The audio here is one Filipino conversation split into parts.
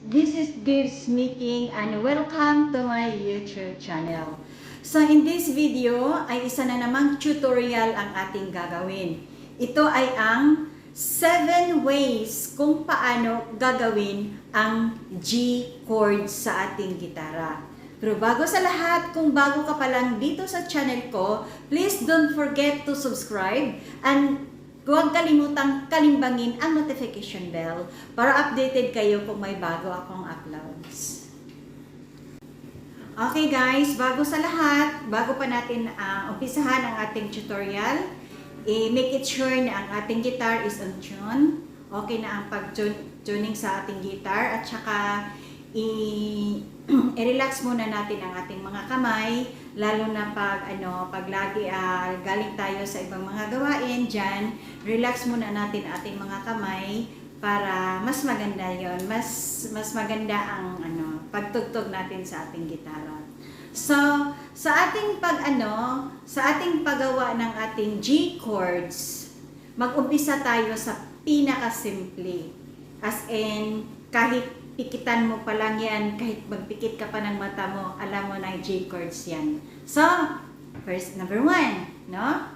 This is Gibbs speaking and welcome to my YouTube channel. So in this video ay isa na namang tutorial ang ating gagawin. Ito ay ang 7 ways kung paano gagawin ang G chord sa ating gitara. Pero bago sa lahat, kung bago ka pa lang dito sa channel ko, please don't forget to subscribe and huwag kalimutang kalimbangin ang notification bell para updated kayo kung may bago akong uploads. Okay guys, bago sa lahat, bago pa natin umpisahan ang ating tutorial, make it sure na ang ating guitar is on tune. Okay na ang pag-tuning sa ating guitar at saka i-relax muna natin ang ating mga kamay, lalo na pag lagi galing tayo sa ibang mga gawain diyan, relax muna natin ating mga kamay para mas maganda 'yon, mas maganda ang pagtugtog natin sa ating gitara. So, sa ating paggawa ng ating G chords, mag-umpisa tayo sa pinakasimple. As in, kahit pikitan mo pa lang yan, kahit magpikit ka pa ng mata mo, alam mo na G chords yan. So, first, number 1, no?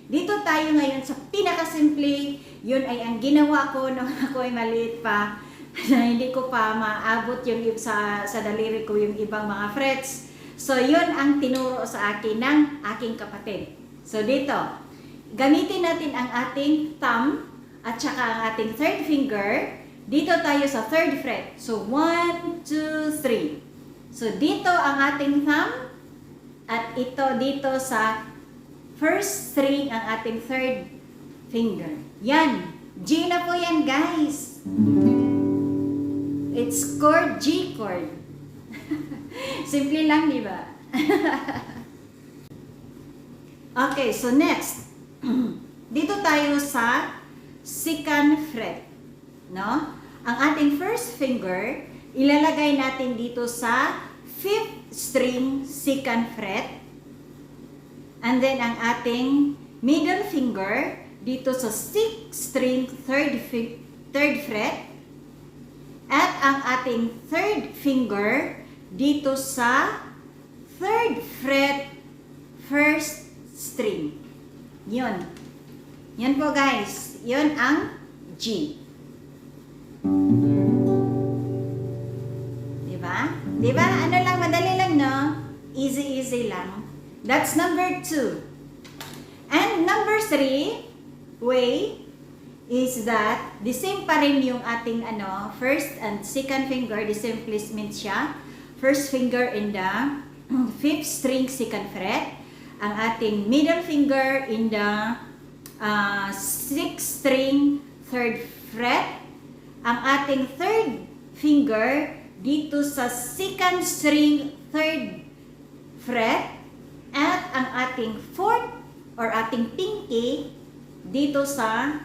Dito tayo ngayon sa pinakasimple, yun ay ang ginawa ko nung ako ay maliit pa, na hindi ko pa maabot yung sa daliri ko yung ibang mga frets. So, yun ang tinuro sa akin ng aking kapatid. So, dito, gamitin natin ang ating thumb at saka ang ating third finger. Dito tayo sa 3rd fret. So, 1, 2, 3. So, dito ang ating thumb. At ito dito sa first string ang ating 3rd finger. Yan. G na po yan, guys. It's chord, G chord. Simple lang, di ba? Okay, so next. Dito tayo sa 2nd fret. No? Ang ating first finger, ilalagay natin dito sa 5th string, 2nd fret. And then, ang ating middle finger, dito sa 6th string, 3rd fret. At ang ating 3rd finger, dito sa 3rd fret, 1st string. Yun. Yun po guys. Yun ang G. Diba? Diba? Ano lang, madali lang, no? Easy lang. That's number 2. And number 3 way is that the same pa rin yung ating first and second finger, the same placement siya. First finger in the 5th string, 2nd fret. Ang ating middle finger in the 6th string, 3rd fret. Ang ating 3rd finger dito sa 2nd string, 3rd fret. At ang ating 4th or ating pinky dito sa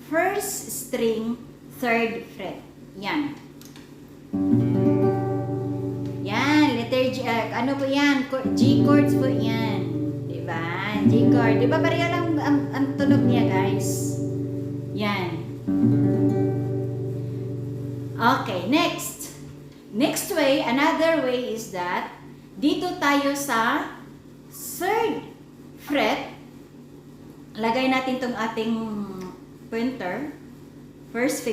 1st string, 3rd fret. Yan. Yan, letter G. Ano po yan? G chords po yan. Diba? G chord. Diba pareho lang ang tunog niya, guys? Yan. Okay, next. Next way, another way is that dito tayo sa 3rd fret. Lagay natin tong ating pointer. First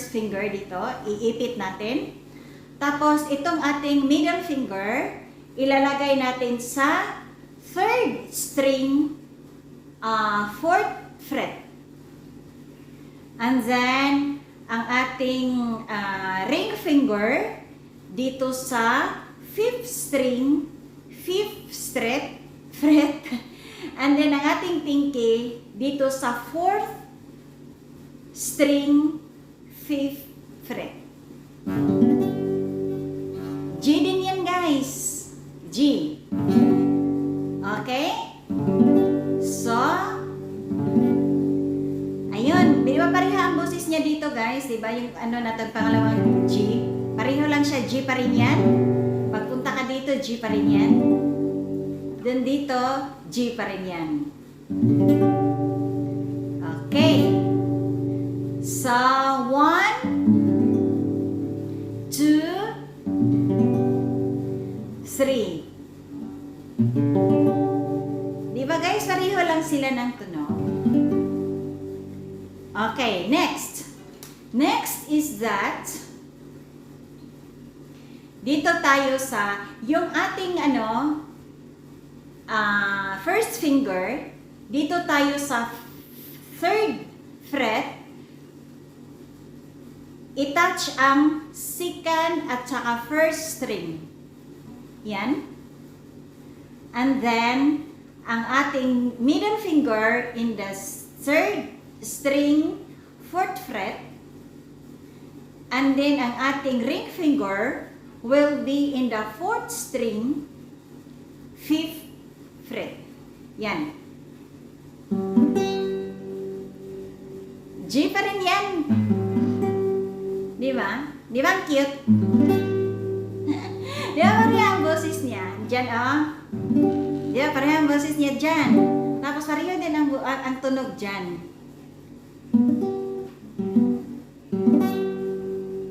finger dito, iipit natin. Tapos itong ating middle finger, ilalagay natin sa 3rd string, 4th fret. And then ang ating ring finger dito sa 5th string, 5th fret. And then ang ating pinky dito sa 4th string, 5th fret. G din yan, guys. G. Okay? So, ayun. Di ba pareho ang boses niya dito, guys? Di ba yung natin pangalawang G? Pareho lang siya. G pa rin yan. Pagpunta ka dito, G pa rin yan. Then dito, G pa rin yan. Okay. So, 1, Di ba guys, pareho lang sila ng tunog. Okay, next. Next is that dito tayo sa yung ating first finger, dito tayo sa 3rd fret, i-touch ang 2nd at saka 1st string. Yan. And then, ang ating middle finger in the 3rd string, 4th fret. And then, ang ating ring finger will be in the 4th string, 5th fret. Yan. G pa rin yan. Di ba? Di ba ang cute? Di ba pareha ang boses niya? Diyan, oh. Di ba pareha ang boses niya dyan? Tapos pareho din ang tunog dyan.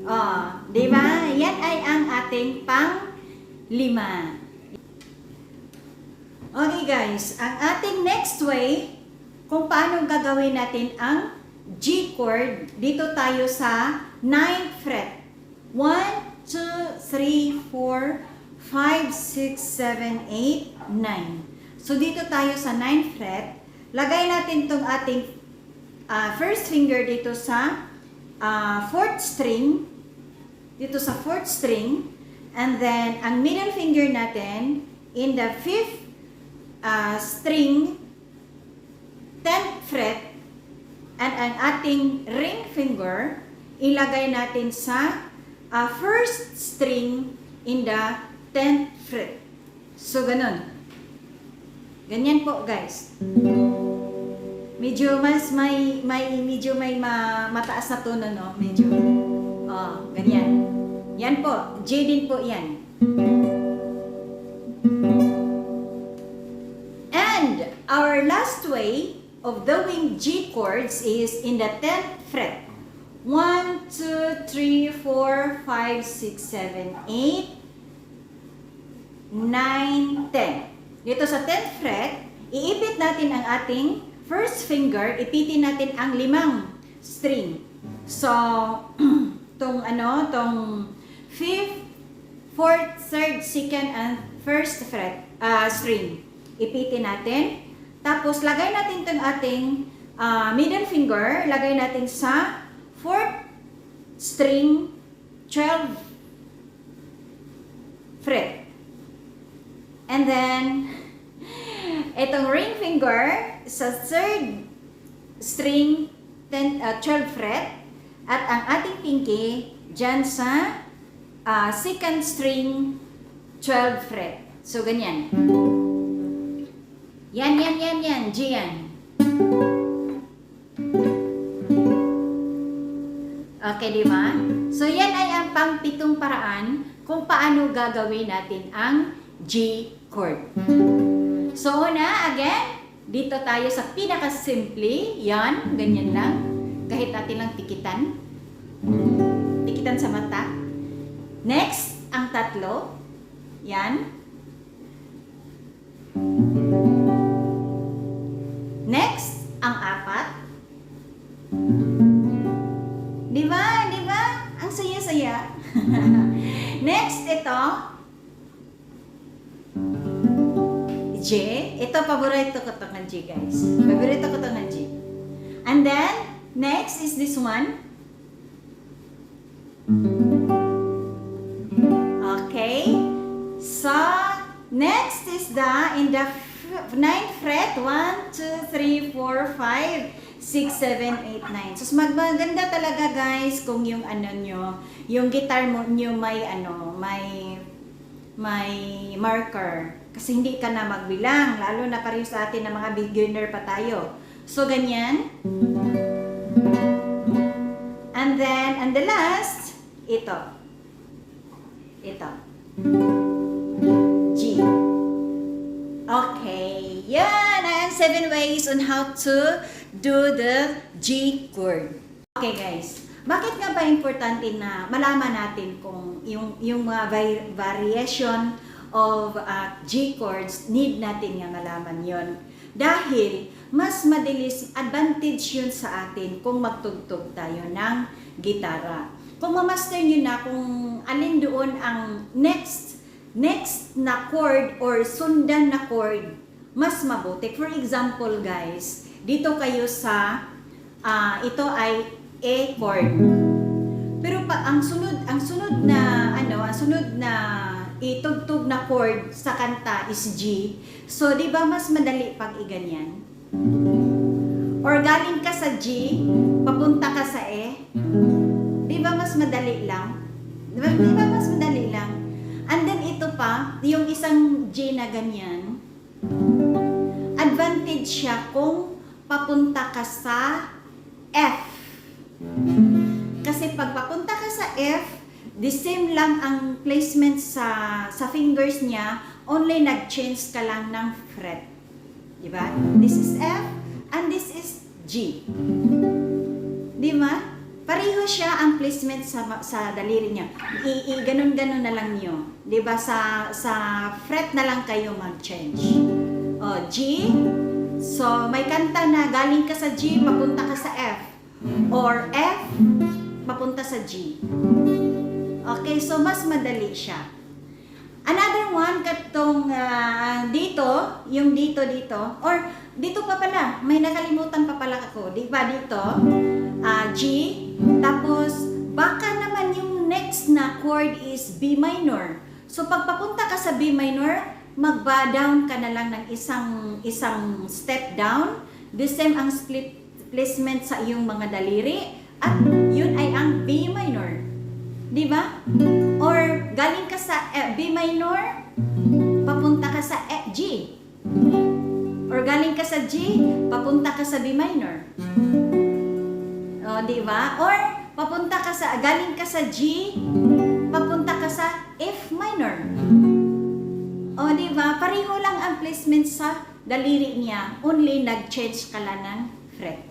Oh, di ba? Yan ay ang ating pang-5. Okay guys, ang ating next way kung paano gagawin natin ang G chord, dito tayo sa 9th fret. 1, 2, 3, 4, 5, 6, 7, 8, 9. So dito tayo sa 9th fret. Lagay natin tong ating first finger dito sa 4th string. Dito sa 4th string. And then, ang middle finger natin in the 5th string, 10th fret. And ang ating ring finger, ilagay natin sa 1st string in the 10th fret. So, ganun. Ganyan po, guys. Medyo may mataas na tono, no? Medyo. Oh, ganyan. Yan po. J din po yan. And our last way of doing G chords is in the 10th fret. 1, 2, 3, 4, 5, 6, 7, 8, 9, 10. Dito sa 10th fret, iipit natin ang ating first finger, ipitin natin ang 5 string. So, tong 5th, 4th, 3rd, 2nd, and 1st fret, string. Ipitin natin. Tapos, lagay natin itong ating middle finger, lagay natin sa 4th string, 12th fret. And then, itong ring finger sa 3rd string, 12th fret. At ang ating pinky, dyan sa 2nd string, 12th fret. So, ganyan. Yan. G yan. Okay, di ba? So, yan ay ang pang-7 paraan kung paano gagawin natin ang G chord. So, una, again, dito tayo sa pinaka-simple. Yan, ganyan lang. Kahit natin lang tikitan. Tikitan sa mata. Next, ang 3. Yan. Next, ang 4. Di ba? Ang saya-saya. Next, ito. J. Ito, paborito ko ito ng G, guys. Paborito ko ito ng G. And then, next is this one. Okay. So, next is in the 9th fret. 1, 2, 3, 4, 5, 6, 7, 8, 9. So, maganda talaga, guys, kung yung yung guitar mo nyo may marker. Kasi hindi ka na magbilang, lalo na pareho sa atin na mga beginner pa tayo. So, ganyan. And then, and the last, ito. G. Okay. Yan ang 7 ways on how to do the G chord. Okay, guys. Bakit nga ba importante na malaman natin kung yung mga variation of G chords, need natin nga malaman yon. Dahil mas madalis advantage yun sa atin kung magtugtog tayo ng gitara. Kung mamaster nyo na kung alin doon ang next na chord or sundan na chord, mas mabuti. For example guys, dito kayo sa ito ay A chord. Pero ang sunod na itugtog na chord sa kanta is G. So, di ba mas madali pag iganyan? Or galing ka sa G, papunta ka sa E. Di ba mas madali lang? Di ba mas madali lang? And then ito pa, yung isang G na ganyan, advantage siya kung papunta ka sa F. Kasi pag papunta ka sa F, the same lang ang placement sa fingers niya, only nag-change ka lang ng fret. Diba? This is F and this is G. Diba? Pareho siya ang placement sa daliri niya. Ganun-ganun na lang niyo. Diba? Sa fret na lang kayo mag-change. O, G. So, may kanta na galing ka sa G, papunta ka sa F. Or F, papunta sa G. Okay, so mas madali siya. Another one, katong dito, yung dito, or dito pa pala, may nakalimutan pa pala ako. Di ba dito? G, tapos baka naman yung next na chord is B minor. So pag papunta ka sa B minor, magba-down ka na lang ng isang step down. The same ang split placement sa iyong mga daliri at yun ay ang B minor. Di ba? Or galing ka sa B minor, papunta ka sa G. Or galing ka sa G, papunta ka sa B minor. O, di ba? Or galing ka sa G, papunta ka sa F minor. O, di ba? Pareho lang ang placement sa daliri niya, only nag-change ka lang ng fret.